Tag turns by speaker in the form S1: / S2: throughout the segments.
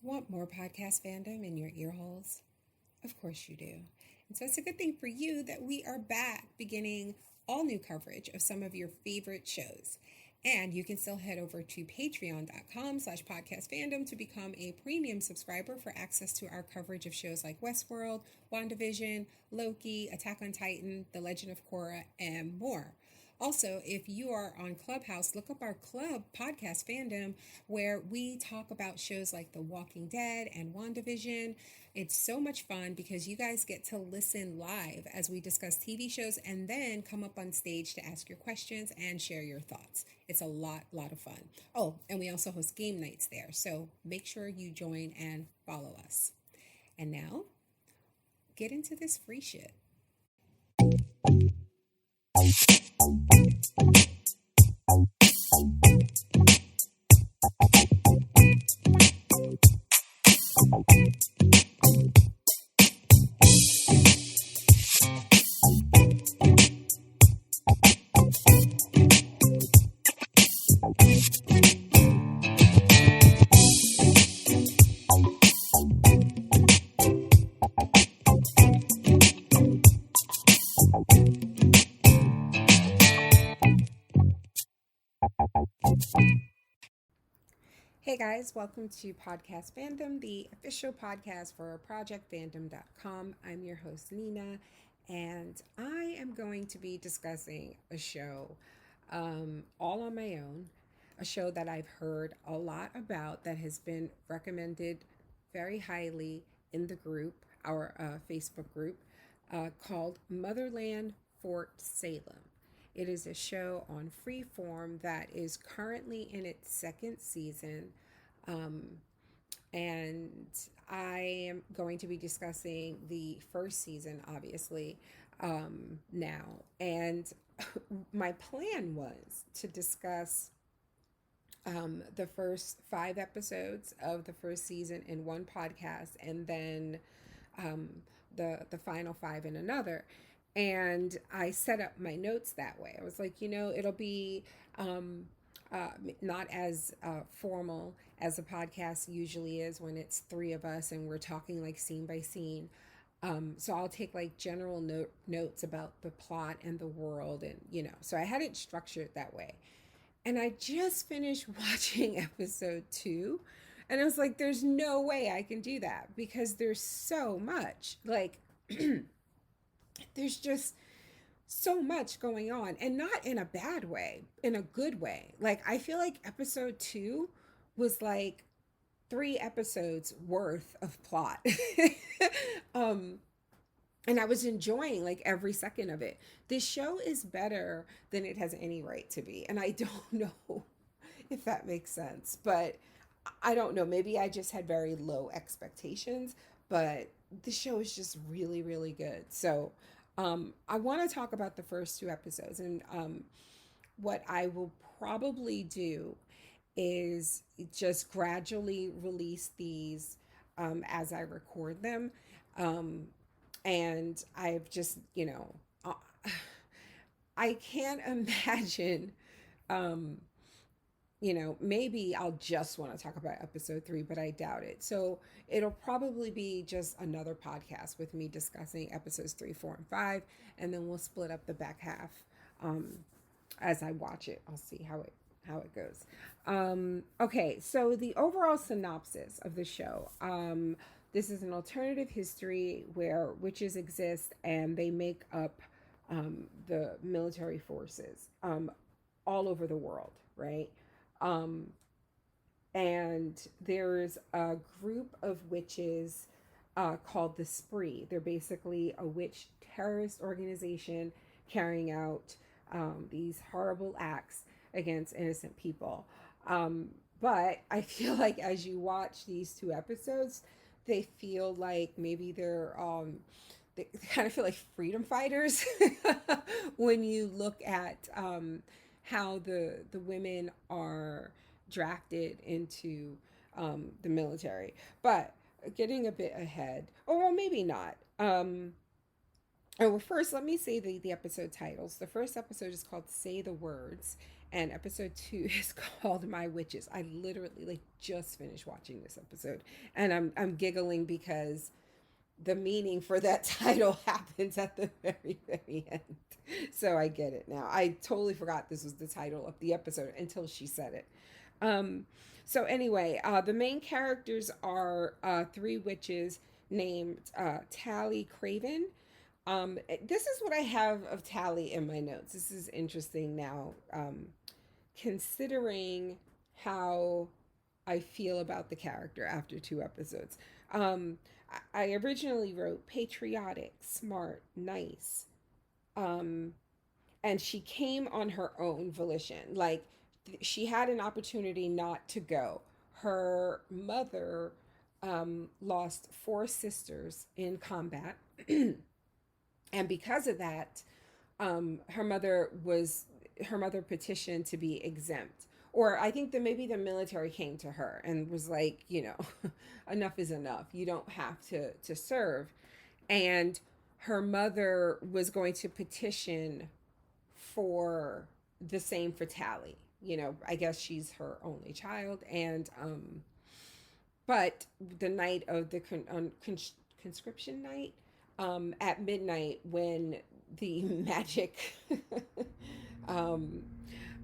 S1: Want more podcast fandom in your ear holes? Of course you do. And so it's a good thing for you that we are back beginning all new coverage of some of your favorite shows. And you can still head over to patreon.com/podcast fandom to become a premium subscriber for access to our coverage of shows like Westworld, WandaVision, Loki, Attack on Titan, The Legend of Korra, and more. Also, if you are on Clubhouse, look up our club, Podcast Fandom, where we talk about shows like The Walking Dead and WandaVision. It's so much fun because you guys get to listen live as we discuss TV shows and then come up on stage to ask your questions and share your thoughts. It's a lot of fun. Oh, and we also host game nights there. So make sure you join and follow us. And now, get into this free shit. Hey guys, welcome to Podcast Fandom, the official podcast for ProjectFandom.com. I'm your host, Nina, and I am going to be discussing a show all on my own, a show that I've heard a lot about that has been recommended very highly in the group, our Facebook group, called Motherland Fort Salem. It is a show on Freeform that is currently in its second season. And I am going to be discussing the first season, obviously, now. And my plan was to discuss the first 5 episodes of the first season in one podcast and then the final 5 in another. And I set up my notes that way. I was like, it'll be not as formal as a podcast usually is when it's 3 of us and we're talking like scene by scene. So I'll take like general notes about the plot and the world, and so I had it structured that way. And I just finished watching episode 2, and I was like, there's no way I can do that because there's so much. Like, there's just so much going on, and not in a bad way, in a good way. Like, I feel like episode 2 was like 3 episodes worth of plot. um and I was enjoying like every second of it. This show is better than it has any right to be, and I don't know if that makes sense, but I don't know, maybe I just had very low expectations, but the show is just really good. So I want to talk about the first 2 episodes, and what I will probably do is just gradually release these as I record them. And I've just, uh, I can't imagine, um, maybe I'll just want to talk about episode 3, but I doubt it. So it'll probably be just another podcast with me discussing episodes 3, 4, and 5, and then we'll split up the back half as I watch it. I'll see how it goes. Okay, so the overall synopsis of the show. This is an alternative history where witches exist and they make up the military forces all over the world, right? Um, and there's a group of witches called the Spree. They're basically a witch terrorist organization carrying out these horrible acts against innocent people. But I feel like as you watch these 2 episodes, they feel like maybe they kind of feel like freedom fighters when you look at how the women are drafted into the military. But getting a bit ahead, or well, maybe not. Oh, well, first, let me say the episode titles. The first episode is called Say the Words, and episode 2 is called My Witches. I literally like just finished watching this episode, and I'm giggling because the meaning for that title happens at the very end. So I get it now. I totally forgot this was the title of the episode until she said it. Um, so anyway, the main characters are three witches named Tally Craven. This is what I have of Tally in my notes. This is interesting now, considering how I feel about the character after two episodes. I originally wrote patriotic, smart, nice, um, and she came on her own volition. Like she had an opportunity not to go. Her mother lost four sisters in combat, and because of that, her mother was her mother petitioned to be exempt. Or I think that maybe the military came to her and was like, enough is enough. You don't have to serve. And her mother was going to petition for the same for Tally. I guess she's her only child. And but the night of the conscription night, at midnight, when the magic um,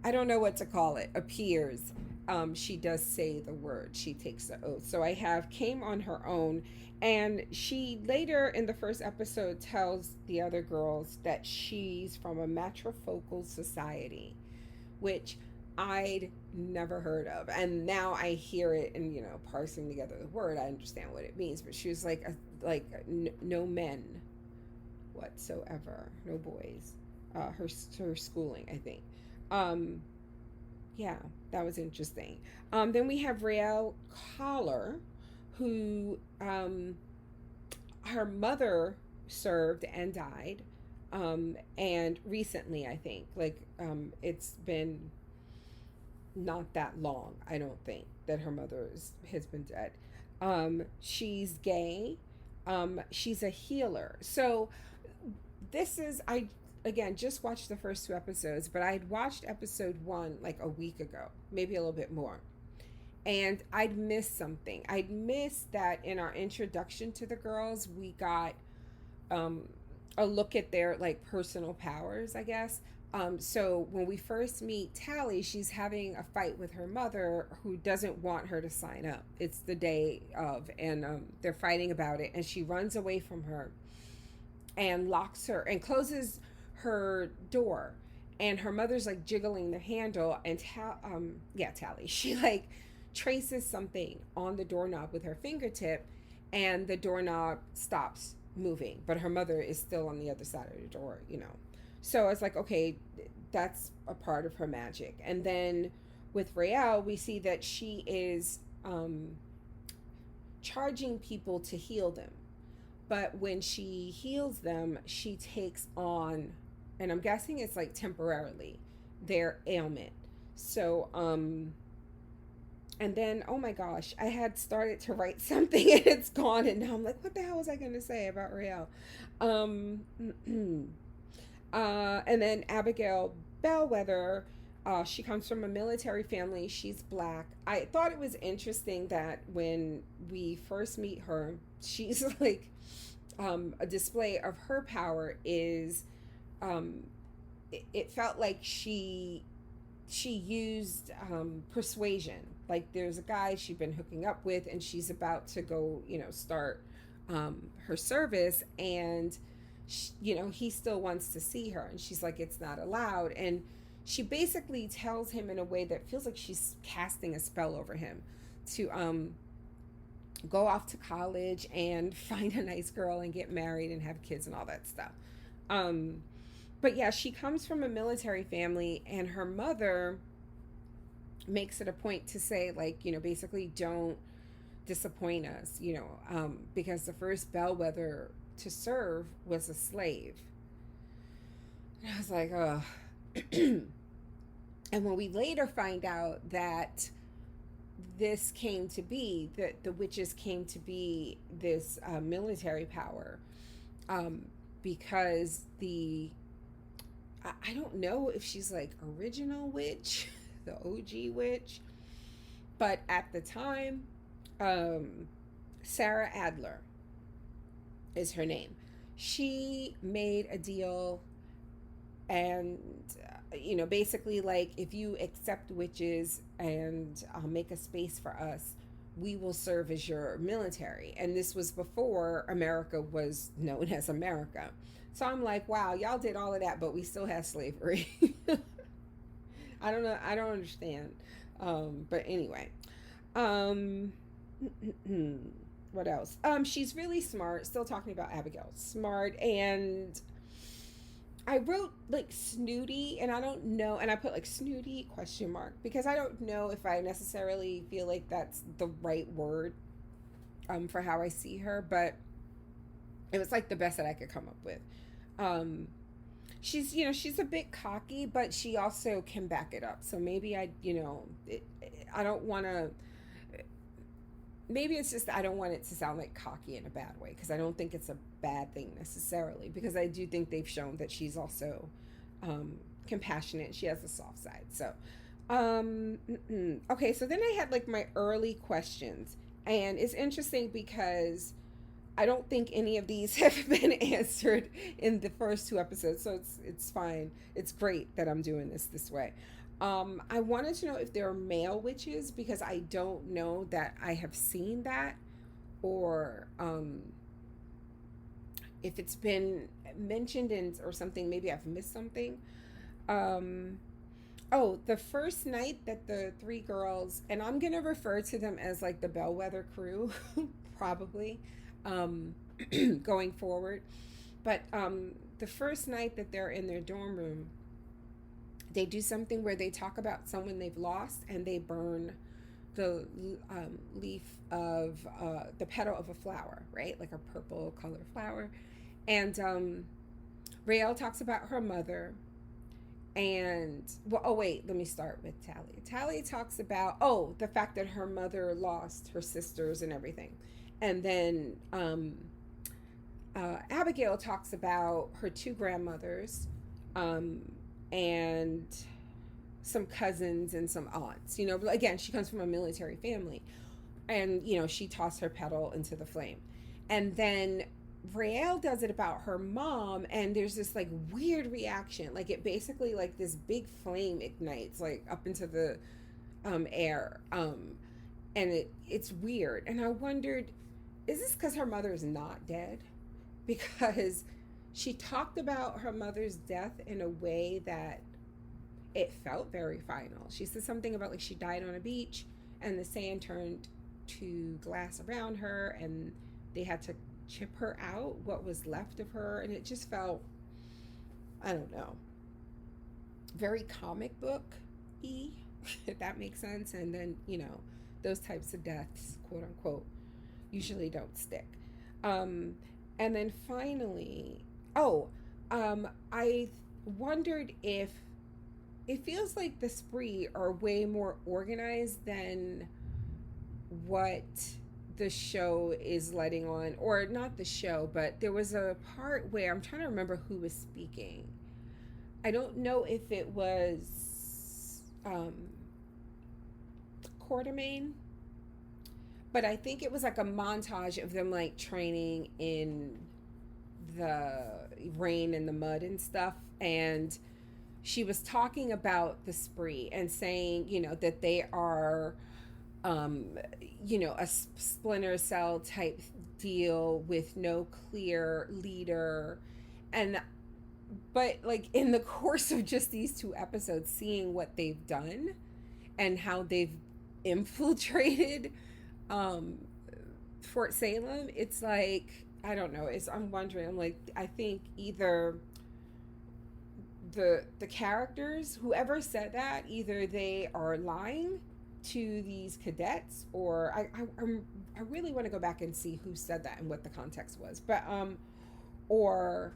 S1: I don't know what to call it, appears, she does say the word. She takes the oath. So I have came on her own. And she later in the first episode tells the other girls that she's from a matrifocal society, which I'd never heard of. And now I hear it and, parsing together the word, I understand what it means. But she was like, no men whatsoever, no boys. Her schooling, I think. Um, yeah, that was interesting. Then we have Raelle Collar, who her mother served and died, and recently, I think, it's been not that long. I don't think that her mother has been dead. She's gay. She's a healer. So this is I again just watched the first two episodes, but I'd watched episode 1 like a week ago, maybe a little bit more. And I'd missed something. I'd missed that in our introduction to the girls, we got um, a look at their like personal powers, I guess. So when we first meet Tally, she's having a fight with her mother who doesn't want her to sign up. It's the day of, and they're fighting about it, and she runs away from her and locks her and closes her door. And her mother's like jiggling the handle, and Tally, she like traces something on the doorknob with her fingertip, and the doorknob stops moving, but her mother is still on the other side of the door. So it's like, okay, that's a part of her magic. And then with Raelle, we see that she is charging people to heal them. But when she heals them, she takes on, and I'm guessing it's like temporarily, their ailment. So, and then, oh my gosh, I had started to write something and it's gone. And now I'm like, what the hell was I going to say about Raelle? And then Abigail Bellwether, she comes from a military family. She's black. I thought it was interesting that when we first meet her, she's like, a display of her power is, it felt like she used persuasion. Like there's a guy she'd been hooking up with, and she's about to go, start her service, and he still wants to see her, and she's like, it's not allowed. And she basically tells him in a way that feels like she's casting a spell over him to go off to college and find a nice girl and get married and have kids and all that stuff. But yeah, she comes from a military family, and her mother makes it a point to say, like, basically don't disappoint us, because the first bellwether to serve was a slave. And I was like, oh. And when we later find out that this came to be, that the witches came to be this military power, because the I don't know if she's like original witch, the OG witch, but at the time, um, Sarah Adler is her name. She made a deal, and basically, like, if you accept witches and make a space for us, we will serve as your military. And this was before America was known as America. So I'm like, wow, y'all did all of that, but we still have slavery. I don't know. I don't understand. But anyway, um, what else? She's really smart. Still talking about Abigail. Smart, and I wrote like snooty, and I don't know, and I put like snooty question mark because I don't know if I necessarily feel like that's the right word for how I see her, but it was like the best that I could come up with. Um, she's a bit cocky, but she also can back it up. So maybe I don't want to. Maybe it's just I don't want it to sound like cocky in a bad way because I don't think it's a bad thing necessarily because I do think they've shown that she's also compassionate. She has a soft side. So, okay. So then I had like my early questions, and it's interesting because I don't think any of these have been answered in the first two episodes, so it's fine. It's great that I'm doing this way. I wanted to know if there are male witches because I don't know that I have seen that, or if it's been mentioned in or something. Maybe I've missed something. Um, oh, the first night that the three girls, and I'm gonna refer to them as like the Bellwether crew, probably, um, going forward. But the first night that they're in their dorm room, they do something where they talk about someone they've lost and they burn the leaf of the petal of a flower, right? Like a purple colored flower. And Raelle talks about her mother. And, well, oh, wait, let me start with Tally. Tally talks about, oh, the fact that her mother lost her sisters and everything. And then Abigail talks about her two grandmothers, um, and some cousins and some aunts. Again, she comes from a military family, and she tossed her petal into the flame, and then Raelle does it about her mom, and there's this like weird reaction, like it basically like this big flame ignites like up into the air, and it's weird, and I wondered, is this because her mother's not dead? Because she talked about her mother's death in a way that it felt very final. She said something about like she died on a beach and the sand turned to glass around her and they had to chip her out, what was left of her, and it just felt, I don't know, very comic book y, if that makes sense. And then, those types of deaths, quote unquote, usually don't stick. And then finally, I wondered if it feels like the spree are way more organized than what the show is letting on, or not the show, but there was a part where I'm trying to remember who was speaking. I don't know if it was Quartermain, but I think it was like a montage of them like training in the rain and the mud and stuff, and she was talking about the spree and saying, that they are, a splinter cell type deal with no clear leader. And, but like in the course of just these two episodes, seeing what they've done and how they've infiltrated um, Fort Salem, it's like, I don't know. I'm wondering. I'm like, I think either the characters, whoever said that, either they are lying to these cadets, or I really want to go back and see who said that and what the context was. But or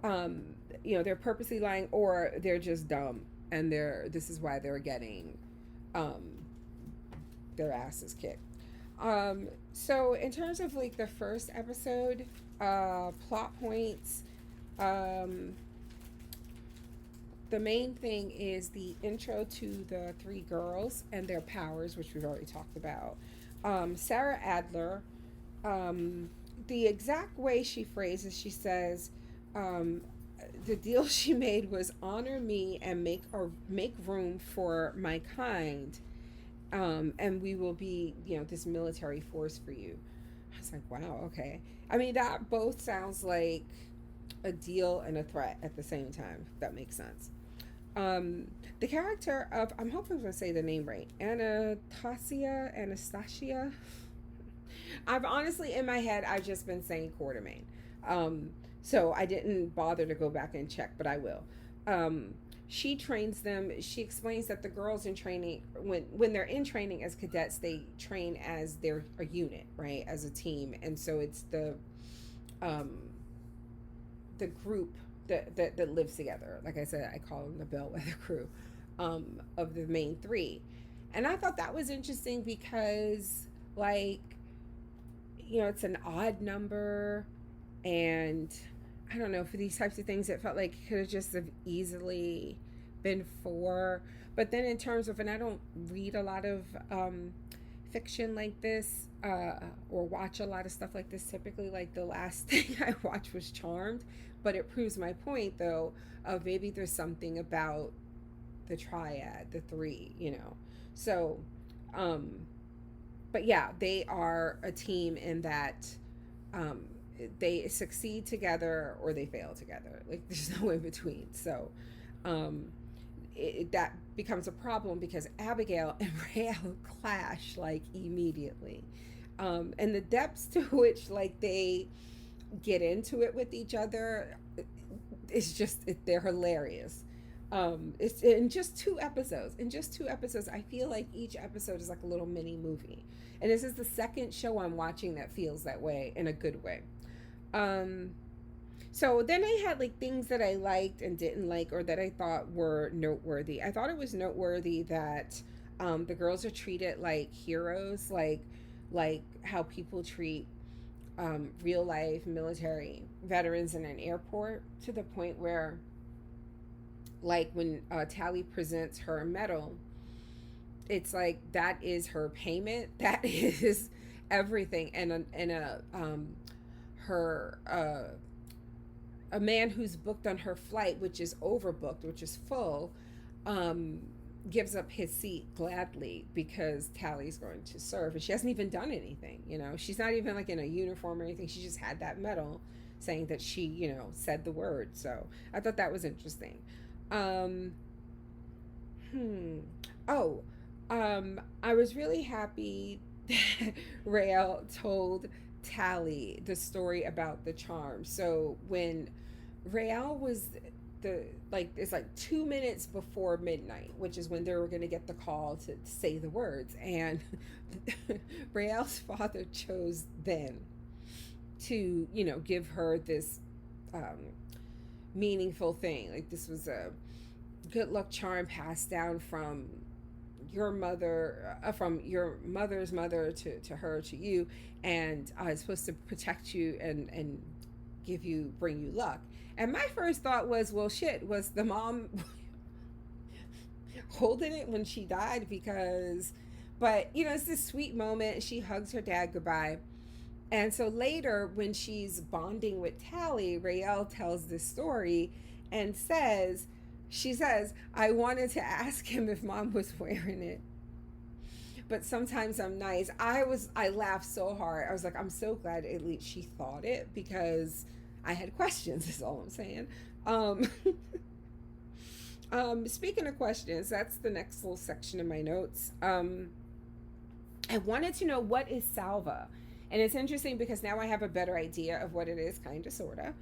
S1: they're purposely lying, or they're just dumb, and this is why they're getting their asses kicked. So in terms of like the first episode, plot points, the main thing is the intro to the three girls and their powers, which we've already talked about. Sarah Adler, um, the exact way she phrases, she says, um, the deal she made was honor me and make room for my kind, and we will be, this military force for you. I was like, wow, okay. I mean, that both sounds like a deal and a threat at the same time, if that makes sense. Um, the character of, I'm hoping I'm going to say the name right, Anastasia. I've honestly, in my head, I've just been saying Quartermain. Um, so I didn't bother to go back and check, but I will. Um, she trains them. She explains that the girls in training, when they're in training as cadets, they train as their a unit, right, as a team, and so it's um, the group that lives together. Like I said, I call them the bellwether crew, of the main three, and I thought that was interesting because, like, it's an odd number, and I don't know, for these types of things, it felt like it could have just have easily been four. But then in terms of, and I don't read a lot of fiction like this, or watch a lot of stuff like this. Typically, like the last thing I watched was Charmed, but it proves my point though of maybe there's something about the triad, the three, So, um, but yeah, they are a team in that, um, they succeed together or they fail together. Like there's no in between. So, um, that becomes a problem because Abigail and Rael clash like immediately, and the depths to which like they get into it with each other, it's just they're hilarious. It's in just two episodes. In just two episodes, I feel like each episode is like a little mini movie, and this is the second show I'm watching that feels that way in a good way. Um, so then I had like things that I liked and didn't like, or that I thought were noteworthy. I thought it was noteworthy that, the girls are treated like heroes, like how people treat, real life military veterans in an airport, to the point where, like, when Tally presents her medal, it's like that is her payment, that is everything, and her a man who's booked on her flight, which is overbooked, which is full, um, gives up his seat gladly because Tally's going to serve, and she hasn't even done anything. She's not even like in a uniform or anything. She just had that medal, saying that she, said the word. So I thought that was interesting. Um, hmm. Oh, I was really happy that Rael told Tally the story about the charm. So when Rael was the like it's like 2 minutes before midnight, which is when they were going to get the call to say the words, and Rael's father chose then to give her this, um, meaningful thing. Like this was a good luck charm passed down from your mother's mother to her to you, and it's supposed to protect you and bring you luck. And my first thought was, well, shit, was the mom holding it when she died? Because, but it's this sweet moment. She hugs her dad goodbye. And so later, when she's bonding with Tally, Rael tells this story and she says, I wanted to ask him if mom was wearing it, but sometimes I'm nice. I laughed so hard. I was like, I'm so glad at least she thought it, because I had questions, is all I'm saying. Um, Speaking of questions, that's the next little section in my notes. I wanted to know, what is salva? And it's interesting because now I have a better idea of what it is, kind of, sort of.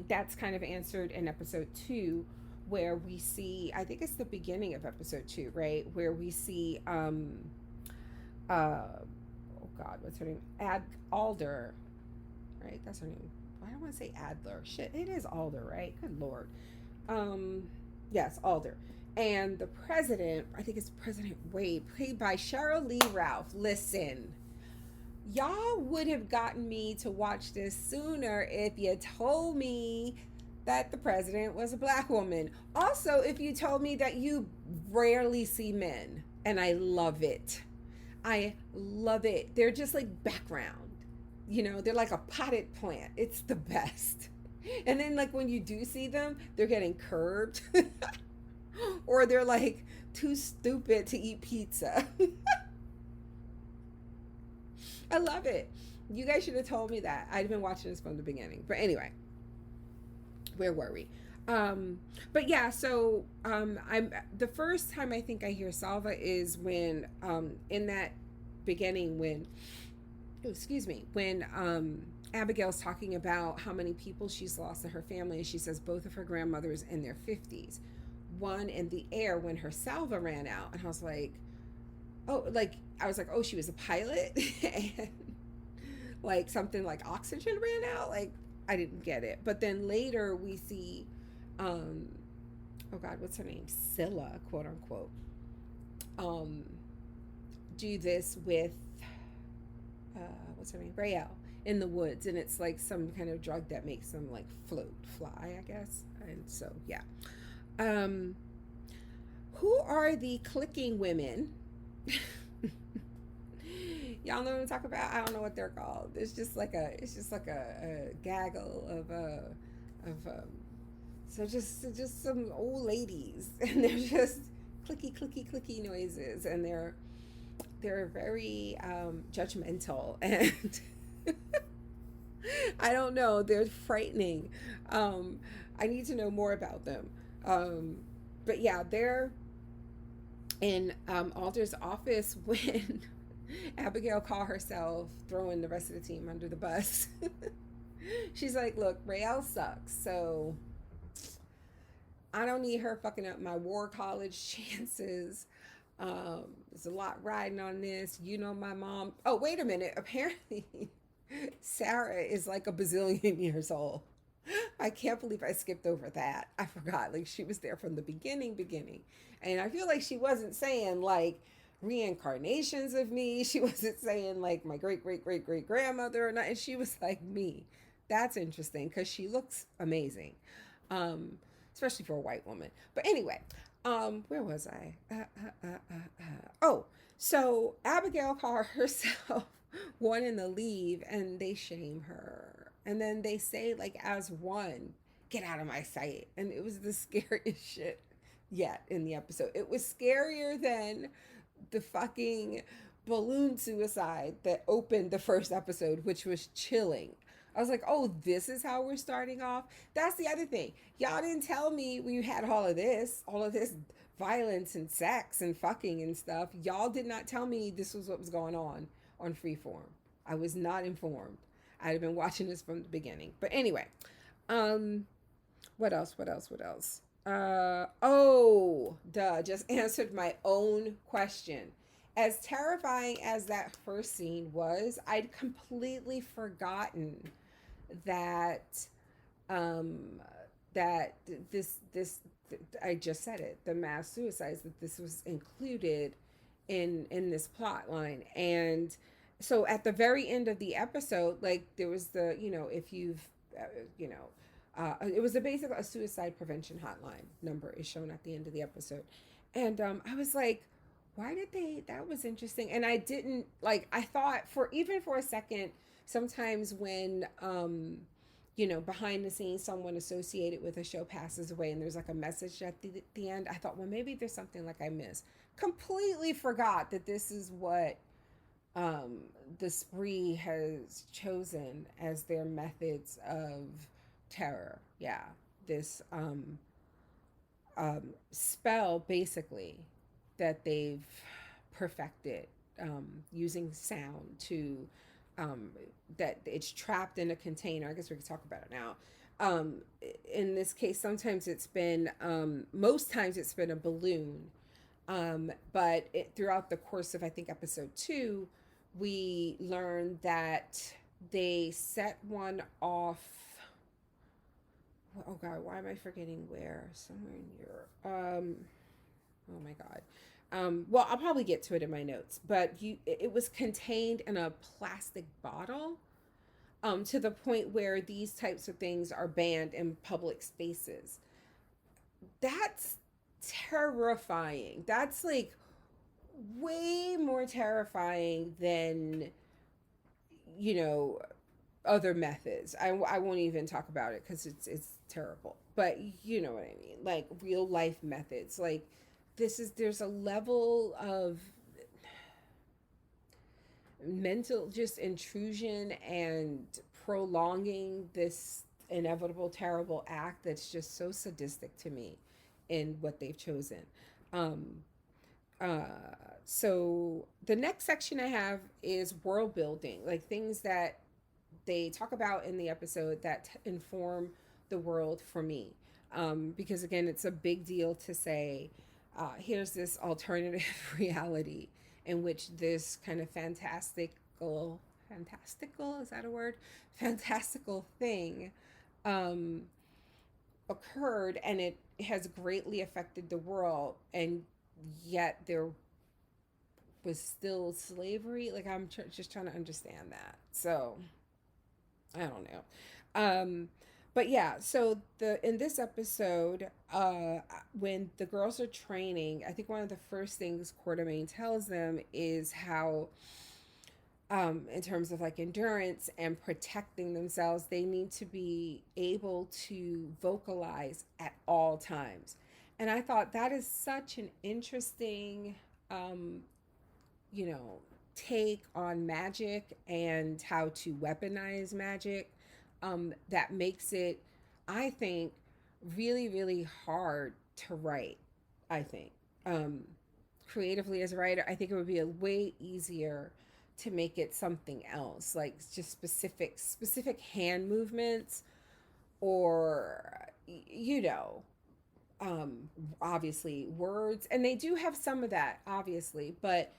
S1: That's kind of answered in episode 2, where we see, I think it's the beginning of episode 2, right? Where we see, oh God, what's her name? Alder, right? That's her name. I don't want to say Adler. Shit, it is Alder, right? Good Lord. Um, yes, Alder. And the president, I think it's President Wade, played by Cheryl Lee Ralph. Listen, y'all would have gotten me to watch this sooner if you told me that the president was a black woman. Also, if you told me that you rarely see men, and I love it. I love it. They're just like background. They're like a potted plant. It's the best. And then, like, when you do see them, they're getting curved or they're like too stupid to eat pizza. I love it. You guys should have told me that. I'd been watching this from the beginning. But anyway, where were we? Um, but yeah, so I'm the first time I think I hear Salva is when in that beginning when oh, excuse me, when Abigail's talking about how many people she's lost in her family, and she says both of her grandmothers in their 50s, one in the air when her salva ran out, and I was like, oh, she was a pilot, and like something like oxygen ran out, like I didn't get it. But then later we see, um, oh God, what's her name, Scylla, quote unquote, um, do this with what's her name, Raelle, in the woods, and it's like some kind of drug that makes them like fly, I guess. And so yeah, um, who are the clicking women? Y'all know what I'm talking about? I don't know what they're called. It's just like a gaggle of so just some old ladies, and they're just clicky noises, and they're very judgmental, and I don't know, they're frightening. I need to know more about them. But yeah, they're in Alder's office when Abigail called herself throwing the rest of the team under the bus. She's like, look, Raelle sucks, so I don't need her fucking up my war college chances. There's a lot riding on this. My mom. Oh, wait a minute. Apparently, Sarah is like a bazillion years old. I can't believe I skipped over that. I forgot. Like, she was there from the beginning. And I feel like she wasn't saying like reincarnations of me. She wasn't saying like my great grandmother or not. And she was like me. That's interesting because she looks amazing, um, especially for a white woman. But anyway, where was I? Oh, so Abigail called herself wanting to leave, and they shame her, and then they say like as one, get out of my sight, and it was the scariest shit yet in the episode. It was scarier than the fucking balloon suicide that opened the first episode, which was chilling. I was like, oh, this is how we're starting off. That's the other thing. Y'all didn't tell me when you had all of this violence and sex and fucking and stuff. Y'all did not tell me this was what was going on Freeform. I was not informed. I'd have been watching this from the beginning. But anyway, um, what else? Just answered my own question. As terrifying as that first scene was, I'd completely forgotten that um that this I just said it, the mass suicides, that this was included in this plot line. And so at the very end of the episode, like there was the, if you've you know it was basically a suicide prevention hotline number is shown at the end of the episode. And I was like, why did they, that was interesting. And I didn't like, I thought for a second, sometimes when behind the scenes someone associated with a show passes away and there's like a message at the end, I thought, well, maybe there's something like I missed. Completely forgot that this is what the spree has chosen as their methods of terror. Yeah, this spell basically that they've perfected, using sound to, that it's trapped in a container. I guess we could talk about it now. In this case, most times it's been a balloon. But throughout the course of, I think, episode 2, we learned that they set one off. Oh God, why am I forgetting where? Somewhere in Europe. Oh my God. Well, I'll probably get to it in my notes, but it was contained in a plastic bottle. to the point where these types of things are banned in public spaces. That's terrifying. That's like way more terrifying than, you know, other methods. I won't even talk about it because it's terrible. But you know what I mean, like real life methods. Like there's a level of mental just intrusion and prolonging this inevitable terrible act that's just so sadistic to me in what they've chosen. Um, uh, so the next section I have is world building, like things that they talk about in the episode that inform the world for me. Because again, it's a big deal to say, here's this alternative reality in which this kind of fantastical, is that a word? Fantastical thing um, occurred, and it has greatly affected the world, and yet there was still slavery. Like just trying to understand that. So I don't know. But yeah, so the in this episode, when the girls are training, I think one of the first things Quartermain tells them is how, in terms of like endurance and protecting themselves, they need to be able to vocalize at all times. And I thought that is such an interesting, um, you know, take on magic and how to weaponize magic, that makes it, I think, really, really hard to write. I think, um, creatively as a writer, I think it would be a way easier to make it something else, like just specific hand movements, or you know, obviously words, and they do have some of that, obviously, but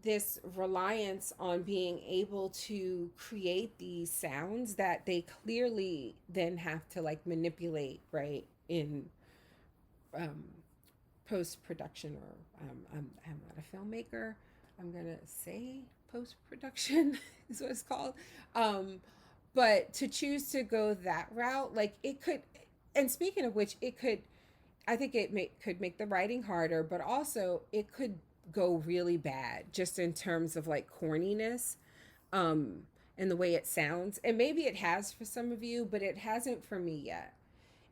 S1: this reliance on being able to create these sounds that they clearly then have to like manipulate, right, in um, post production, or I'm not a filmmaker. I'm gonna say post production is what it's called. Um, but to choose to go that route, like it could, and speaking of which, it could, I think could make the writing harder, but also it could go really bad just in terms of like corniness, um, and the way it sounds. And maybe it has for some of you, but it hasn't for me yet.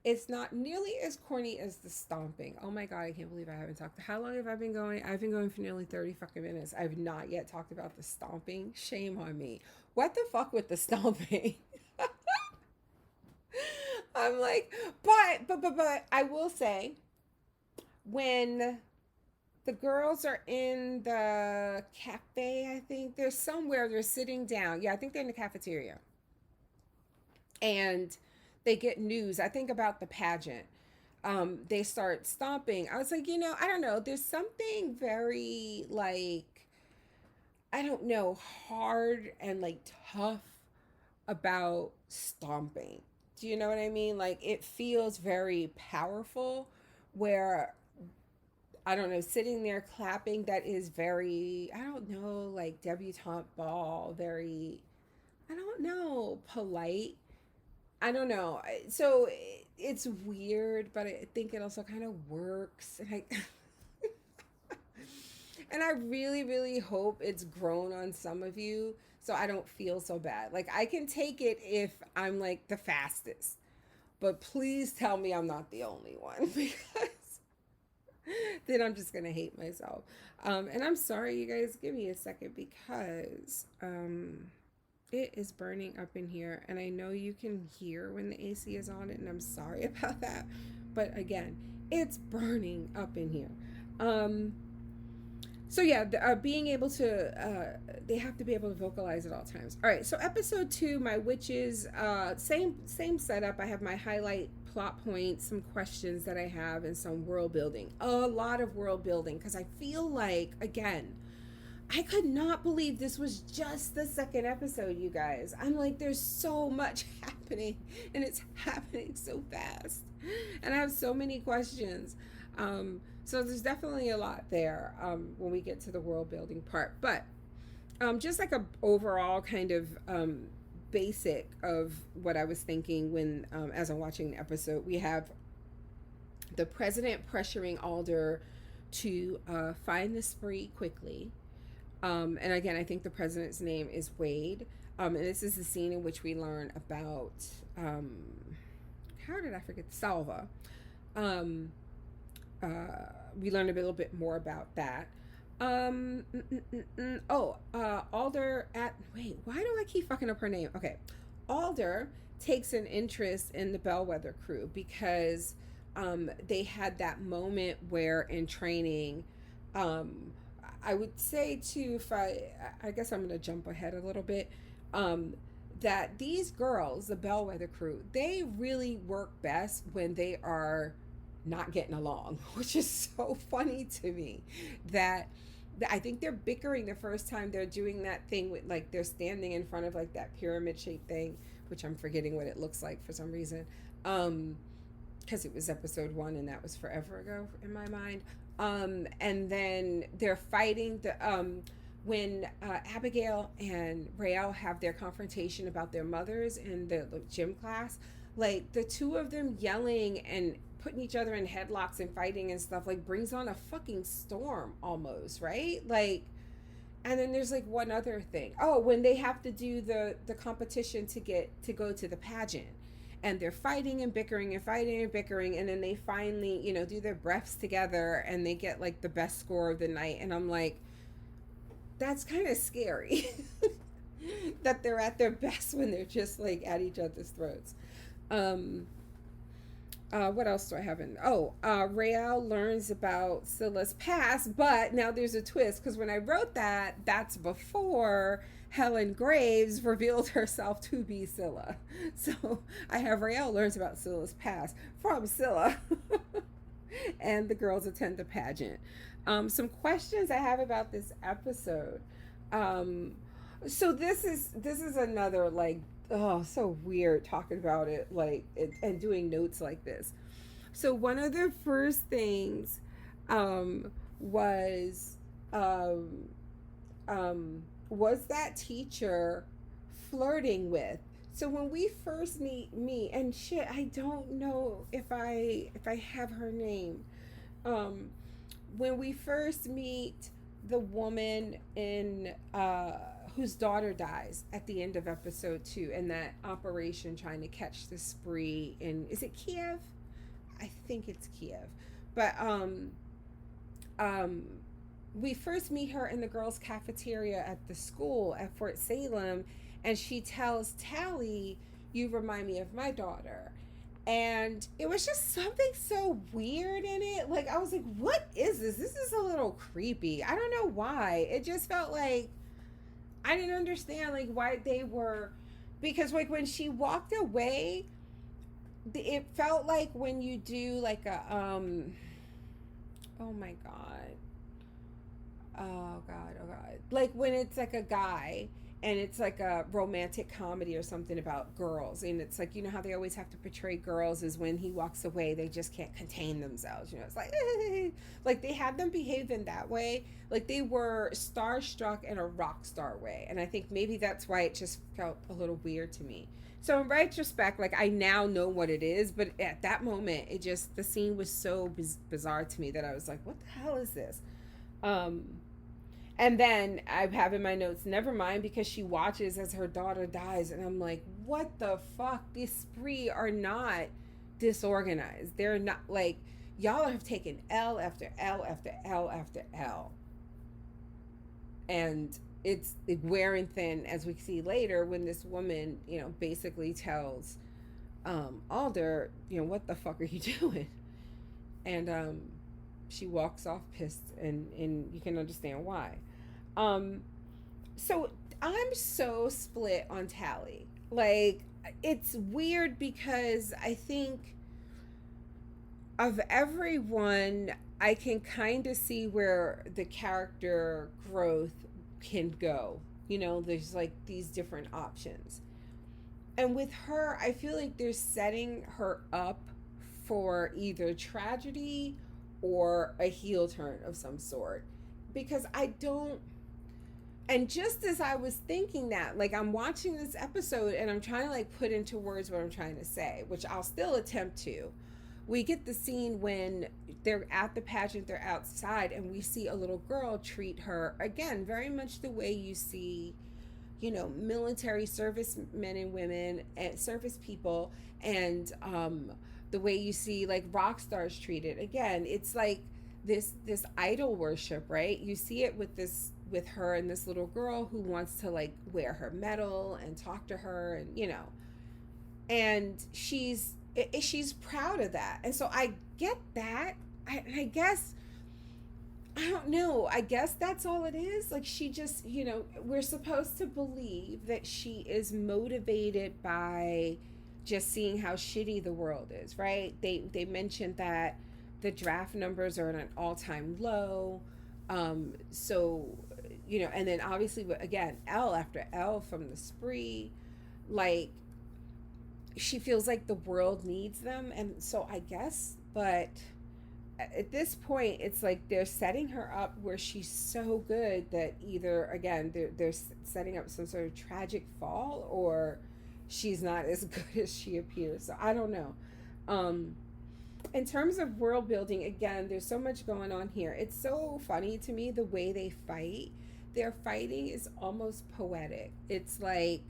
S1: It's not nearly as corny as the stomping. Oh my god, I can't believe I haven't talked. How long have I been going? I've been going for nearly 30 fucking minutes. I've not yet talked about the stomping. Shame on me. What the fuck with the stomping? I'm like, but I will say, when the girls are in the cafe, I think they're somewhere, they're sitting down. Yeah, I think they're in the cafeteria. And they get news, I think, about the pageant. They start stomping. I was like, I don't know. There's something very like, I don't know, hard and like tough about stomping. Do you know what I mean? Like it feels very powerful, where I don't know, sitting there clapping, that is very, I don't know, like debutante ball, very, I don't know, polite. I don't know. So it's weird, but I think it also kind of works. And I really, really hope it's grown on some of you so I don't feel so bad. Like I can take it if I'm like the fastest, but please tell me I'm not the only one because then I'm just gonna hate myself. And I'm sorry, you guys. Give me a second because it is burning up in here, and I know you can hear when the AC is on it, and I'm sorry about that. But again, it's burning up in here. So yeah, being able to, they have to be able to vocalize at all times. All right, so episode 2, my witches, same setup. I have my highlight plot points, some questions that I have, and some world building. A lot of world building, because I feel like, again, I could not believe this was just the second episode, you guys. I'm like, there's so much happening, and it's happening so fast, and I have so many questions. So there's definitely a lot there, when we get to the world building part. But just like a overall kind of basic of what I was thinking when, as I'm watching the episode, we have the president pressuring Alder to find the spree quickly. And again, I think the president's name is Wade. And this is the scene in which we learn about, how did I forget? Salva. Um, we learn a little bit more about that. Alder wait, why do I keep fucking up her name? Okay. Alder takes an interest in the Bellwether crew because they had that moment where in training, um, I would say too, if I guess I'm going to jump ahead a little bit, um, that these girls, the Bellwether crew, they really work best when they are not getting along, which is so funny to me. That I think they're bickering the first time they're doing that thing with, like, they're standing in front of like that pyramid shaped thing, which I'm forgetting what it looks like for some reason. Because it was episode 1 and that was forever ago in my mind. And then they're fighting when Abigail and Rael have their confrontation about their mothers in the gym class, like the two of them yelling and putting each other in headlocks and fighting and stuff, like, brings on a fucking storm almost, right? Like, and then there's like one other thing. Oh, when they have to do the competition to get to go to the pageant, and they're fighting and bickering and fighting and bickering, and then they finally, do their breaths together and they get like the best score of the night. And I'm like, that's kind of scary that they're at their best when they're just like at each other's throats. What else do I have in? Rael learns about Scylla's past, but now there's a twist, because when I wrote that, that's before Helen Graves revealed herself to be Scylla. So I have Rael learns about Scylla's past from Scylla, and the girls attend the pageant. Some questions I have about this episode. So this is another, like, oh, so weird talking about it, like, and doing notes like this. So one of the first things was that teacher flirting with. So when we first meet and shit, I don't know if I have her name. When we first meet the woman in whose daughter dies at the end of episode 2 in that operation trying to catch the spree in, is it Kiev? I think it's Kiev. But we first meet her in the girls' cafeteria at the school at Fort Salem, and she tells Tally, "You remind me of my daughter." And it was just something so weird in it. Like, I was like, what is this? This is a little creepy. I don't know why. It just felt like I didn't understand, like, why they were, because, like, when she walked away, it felt like when you do like a oh my god, oh god, like when it's like a guy and it's like a romantic comedy or something about girls, and it's like, how they always have to portray girls as when he walks away they just can't contain themselves, it's like like they had them behave in that way, like they were starstruck in a rock star way, and I think maybe that's why it just felt a little weird to me. So in retrospect, like, I now know what it is, but at that moment, it just, the scene was so bizarre to me that I was like, what the hell is this? And then I have in my notes, never mind, because she watches as her daughter dies, and I'm like, what the fuck? These spree are not disorganized. They're not, like, y'all have taken L after L after L after L. And it's wearing thin, as we see later, when this woman, basically tells Alder, what the fuck are you doing? And she walks off pissed, and you can understand why. So I'm so split on Tally. Like, it's weird because I think of everyone, I can kind of see where the character growth can go. There's like these different options. And with her, I feel like they're setting her up for either tragedy or a heel turn of some sort. Because I don't And just as I was thinking that, like, I'm watching this episode and I'm trying to like put into words what I'm trying to say, which I'll still attempt to. We get the scene when they're at the pageant, they're outside, and we see a little girl treat her again, very much the way you see, military service men and women and service people, and the way you see like rock stars treated. Again, it's like this idol worship, right? You see it with this with her and this little girl who wants to like wear her medal and talk to her, and and she's proud of that. And so I get that. I guess I don't know. I guess that's all it is. Like, she just, we're supposed to believe that she is motivated by just seeing how shitty the world is, right? They mentioned that the draft numbers are at an all-time low. So, and then obviously again, L after L from the spree, like, she feels like the world needs them, and so I guess, but at this point it's like they're setting her up where she's so good that either again they're setting up some sort of tragic fall, or she's not as good as she appears. So I don't know. In terms of world building, again, there's so much going on here. It's so funny to me the way they fight. Their fighting is almost poetic. It's like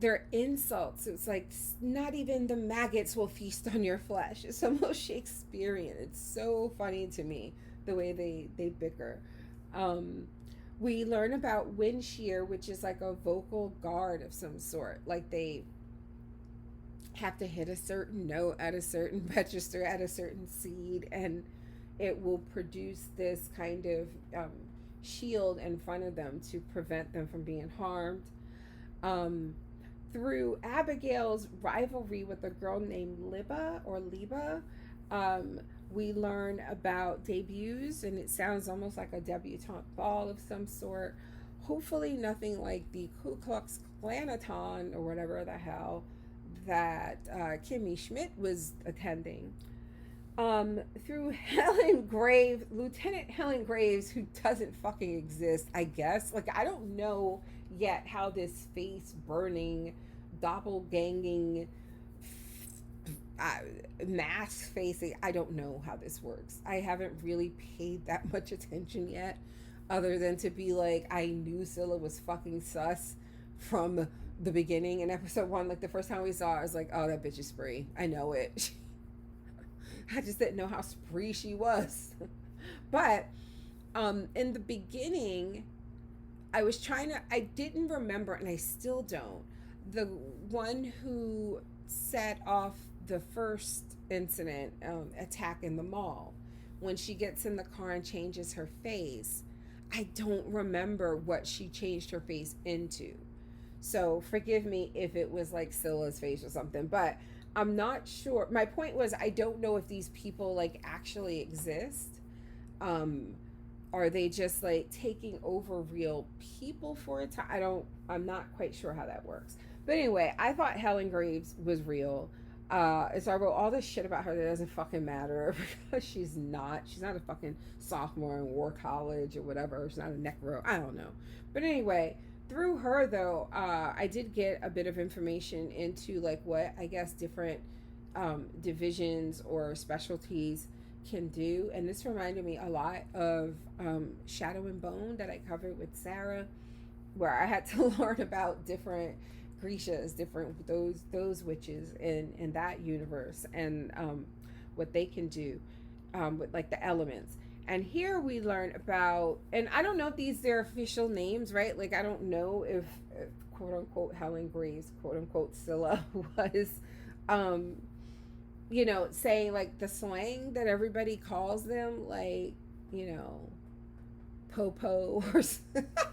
S1: their insults. It's like not even the maggots will feast on your flesh. It's almost Shakespearean. It's so funny to me the way they bicker. We learn about wind shear, which is like a vocal guard of some sort. Like they have to hit a certain note at a certain register at a certain seed, and it will produce this kind of shield in front of them to prevent them from being harmed. Um, Through Abigail's rivalry with a girl named Liba, we learn about debuts, and it sounds almost like a debutante ball of some sort. Hopefully, nothing like the Ku Klux Klanathon or whatever the hell that Kimmy Schmidt was attending. Through Lieutenant Helen Graves, who doesn't fucking exist, I guess. Like, I don't know yet how this face burning, doppelganging, mask facing, I don't know how this works. I haven't really paid that much attention yet, other than to be like, I knew Scylla was fucking sus from the beginning in episode 1. Like, the first time we saw her, I was like, oh, that bitch is spree. I know it. I just didn't know how spree she was. But in the beginning, I didn't remember, and I still don't, the one who set off the first incident, attack in the mall. When she gets in the car and changes her face, I don't remember what she changed her face into. So forgive me if it was like Scylla's face or something, but I'm not sure. My point was, I don't know if these people like actually exist. Are they just like taking over real people for a time? I'm not quite sure how that works. But anyway, I thought Helen Graves was real. So I wrote all this shit about her that doesn't fucking matter because she's not a fucking sophomore in War College or whatever. She's not a necro. I don't know. But anyway, through her though, I did get a bit of information into like what I guess different divisions or specialties can do, and this reminded me a lot of Shadow and Bone that I covered with Sarah, where I had to learn about different Grecias, different those witches in that universe, and what they can do with like the elements. And here we learn about, and I don't know if these their official names, right? Like I don't know if quote unquote Helen Graves, quote unquote Scylla was saying like the slang that everybody calls them, like, Popo or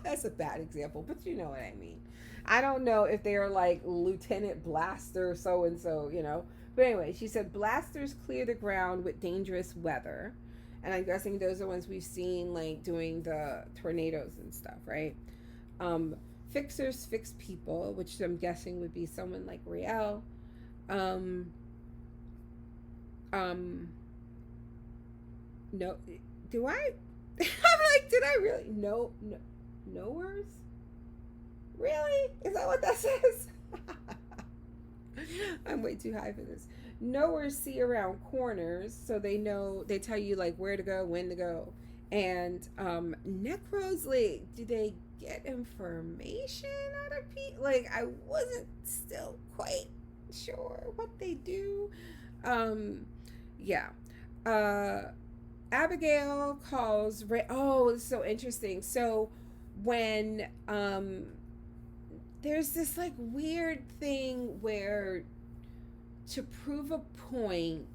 S1: that's a bad example, but you know what I mean. I don't know if they are like Lieutenant Blaster so and so. But anyway, she said blasters clear the ground with dangerous weather. And I'm guessing those are ones we've seen like doing the tornadoes and stuff, right? Fixers fix people, which I'm guessing would be someone like Riel. No, do I? I'm like, did I really? No. Knowers? Really? Is that what that says? I'm way too high for this. Knowers see around corners, so they know, they tell you like where to go, when to go. And necros, like, do they get information out of people? Like, I wasn't still quite sure what they do. Um, yeah. Uh, Abigail calls Ray. Oh, it's so interesting. So when there's this like weird thing where to prove a point,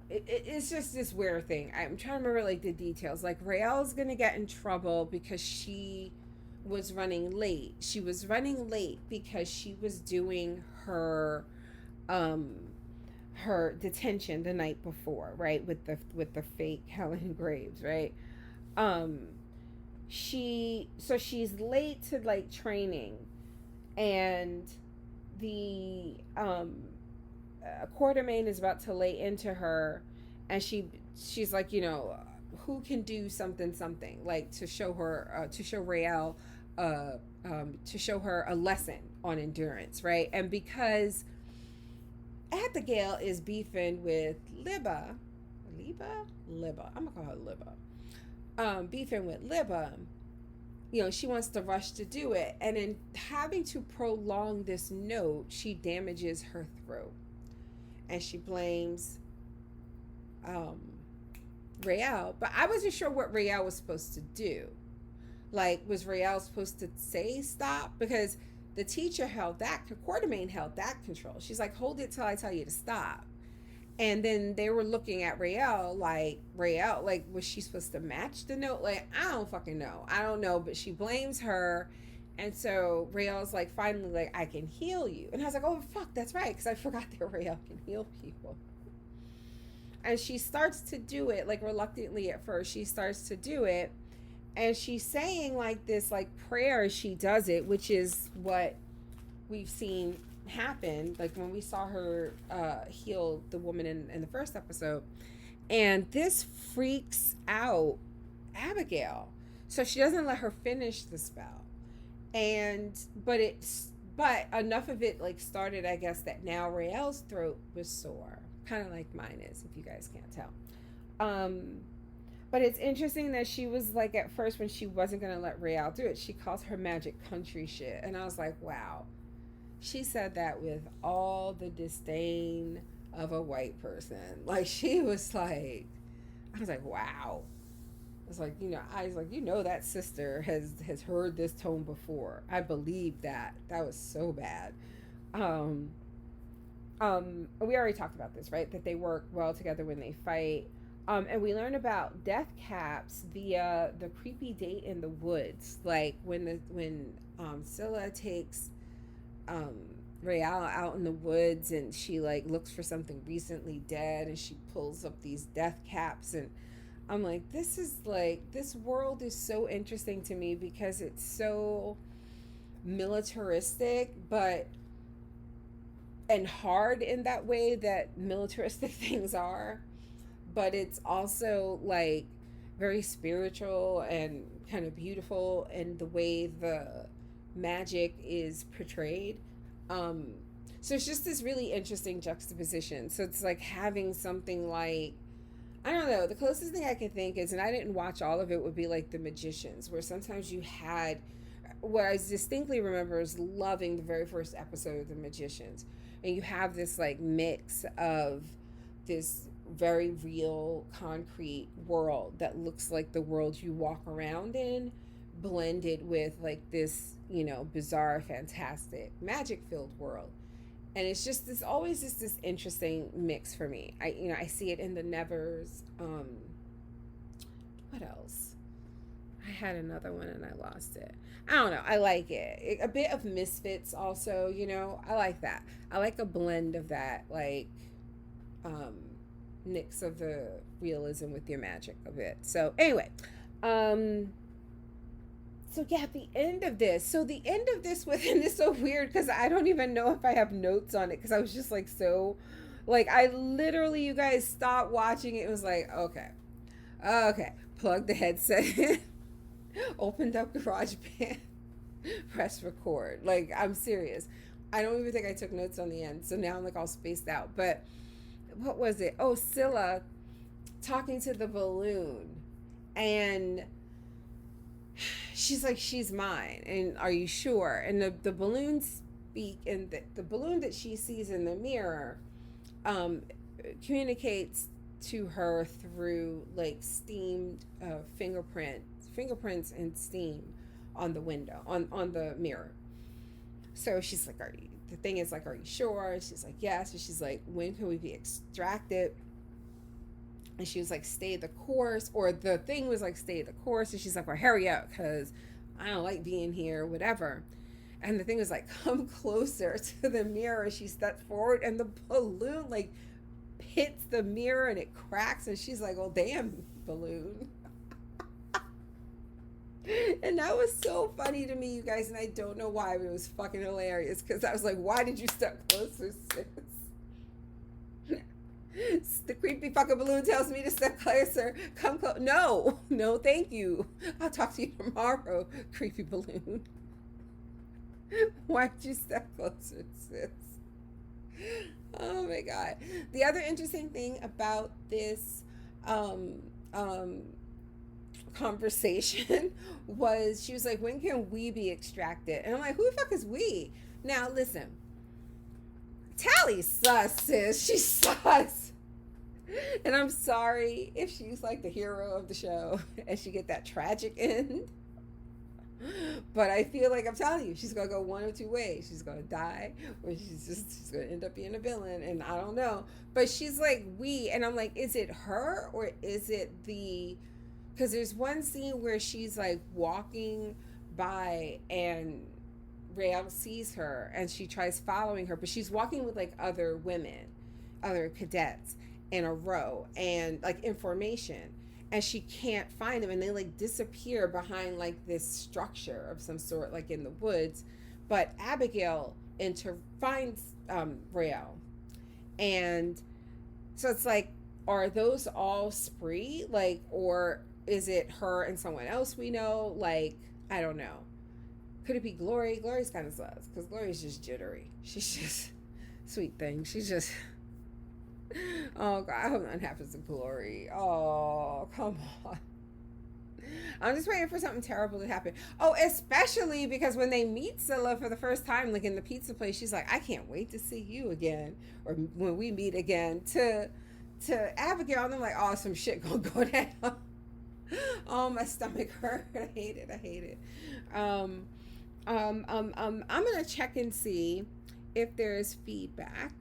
S1: it's just this weird thing. I'm trying to remember like the details. Like Rael's gonna get in trouble because she was running late. She was running late because she was doing um her detention the night before, right? With the fake Helen Graves, right? Um she's late to like training, and the Quartermain is about to lay into her, and she's like, who can do something something like to show her to show Rael uh to show her a lesson on endurance, right? And because Abigail is beefing with Libba, I'm gonna call her Libba, beefing with Libba, she wants to rush to do it. And in having to prolong this note, she damages her throat. And she blames Rael. But I wasn't sure what Rael was supposed to do. Like, was Rael supposed to say stop? Because the teacher Quartermain held that control. She's like, hold it till I tell you to stop. And then they were looking at Rael, like, was she supposed to match the note? Like, I don't fucking know. I don't know, but she blames her. And so Rael's like, finally, like, I can heal you. And I was like, oh, fuck, that's right, because I forgot that Rael can heal people. And she starts to do it, like, reluctantly at first. She starts to do it. And she's saying, like, this, like, prayer as she does it, which is what we've seen happen, like when we saw her heal the woman in the first episode. And this freaks out Abigail, so she doesn't let her finish the spell. But enough of it like started, I guess, that now Rael's throat was sore, kind of like mine is, if you guys can't tell. But it's interesting that she was like, at first when she wasn't gonna let Rael do it, she calls her magic country shit. And I was like, wow. She said that with all the disdain of a white person. Like, she was like, I was like, wow. It's like, I was like, that sister has heard this tone before. I believe that. That was so bad. We already talked about this, right? That they work well together when they fight. And we learn about death caps via the creepy date in the woods. Like when Scylla takes Rael out in the woods, and she like looks for something recently dead, and she pulls up these death caps, and I'm like, this world is so interesting to me because it's so militaristic, and hard in that way that militaristic things are, but it's also like very spiritual and kind of beautiful in the way the magic is portrayed. So it's just this really interesting juxtaposition. So it's like having something like, I don't know, the closest thing I can think is, and I didn't watch all of it, would be like The Magicians, where sometimes you had, what I distinctly remember is loving the very first episode of The Magicians, and you have this like mix of this very real concrete world that looks like the world you walk around in, blended with like this, bizarre, fantastic, magic filled world. And it's just this interesting mix for me. I see it in the Nevers. What else? I had another one and I lost it. I don't know. I like it. A bit of Misfits also, I like that. I like a blend of that, like, mix of the realism with your magic a bit. So anyway, so yeah, the end of this within this so weird, because I don't even know if I have notes on it, because I was just like, so like, I literally, you guys stopped watching it. It was like, okay, plug the headset in. opened up GarageBand, press record. Like, I'm serious. I don't even think I took notes on the end. So now I'm like all spaced out. But what was it? Oh, Scylla talking to the balloon. And she's like, she's mine. And are you sure? And the balloon speak, and the balloon that she sees in the mirror um, communicates to her through like steamed fingerprints and steam on the window, on the mirror. So she's like, are you, the thing is like, are you sure? She's like, yes. And she's like, when can we be extracted? And she was like, stay the course. Or the thing was like, stay the course. And she's like, well, hurry up, because I don't like being here, whatever. And the thing was like, come closer to the mirror. She steps forward and the balloon like hits the mirror and it cracks. And she's like, well, damn, balloon. And that was so funny to me, you guys. And I don't know why, but it was fucking hilarious. Because I was like, why did you step closer, sis? The creepy fucking balloon tells me to step closer. Come close. No, no, thank you. I'll talk to you tomorrow, creepy balloon. Why'd you step closer, sis? Oh my god. The other interesting thing about this conversation was she was like, when can we be extracted? And I'm like, who the fuck is we? Now listen, Tally's sus, sis. She's sus. And I'm sorry if she's like the hero of the show and she get that tragic end. But I feel like, I'm telling you, she's gonna go one of two ways. She's gonna die, or she's gonna end up being a villain, and I don't know. But she's like, we, and I'm like, is it her or is it because there's one scene where she's like walking by and Raelle sees her and she tries following her, but she's walking with like other women, other cadets in a row, and like information, and she can't find them, and they like disappear behind like this structure of some sort, like in the woods. But Abigail finds Raelle, and so it's like, are those all Spree, like, or is it her and someone else we know? Like, I don't know. Could it be Glory? Glory's kind of sus, because Glory's just jittery. She's just sweet thing. She's just, oh god, I hope nothing happens to Glory. Oh, come on. I'm just waiting for something terrible to happen. Oh, especially because when they meet Scylla for the first time, like in the pizza place, she's like, I can't wait to see you again, or when we meet again, to Abigail, and I'm like, oh, some shit gonna go down. Oh, my stomach hurt. I hate it. I'm gonna check and see if there's feedback.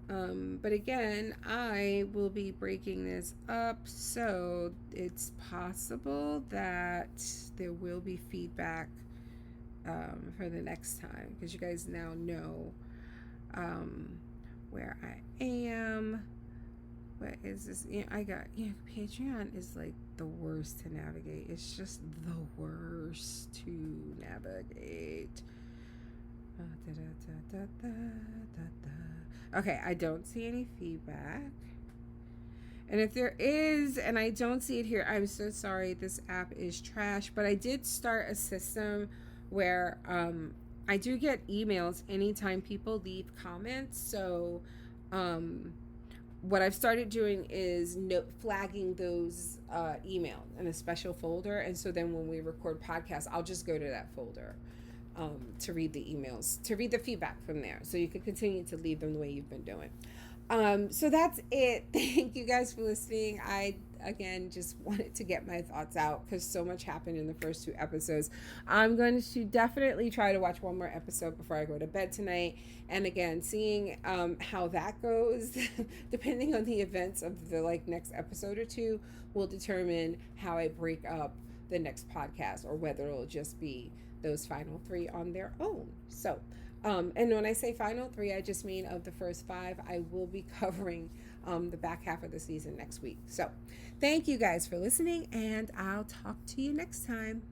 S1: But again, I will be breaking this up, so it's possible that there will be feedback for the next time, because you guys now know where I am. What is this? I got, Patreon is like the worst to navigate. It's just the worst to navigate. Okay, I don't see any feedback. And if there is, and I don't see it here, I'm so sorry. This app is trash. But I did start a system where I do get emails anytime people leave comments. So what I've started doing is flagging those emails in a special folder. And so then when we record podcasts, I'll just go to that folder to read the emails, to read the feedback from there. So you can continue to leave them the way you've been doing. So that's it. Thank you guys for listening. I, again, just wanted to get my thoughts out because so much happened in the first 2 episodes. I'm going to definitely try to watch one more episode before I go to bed tonight. And again, seeing how that goes, depending on the events of the next episode or 2, will determine how I break up the next podcast, or whether it'll just be those final 3 on their own. So, and when I say final 3, I just mean of the first 5. I will be covering the back half of the season next week. So, thank you guys for listening, and I'll talk to you next time.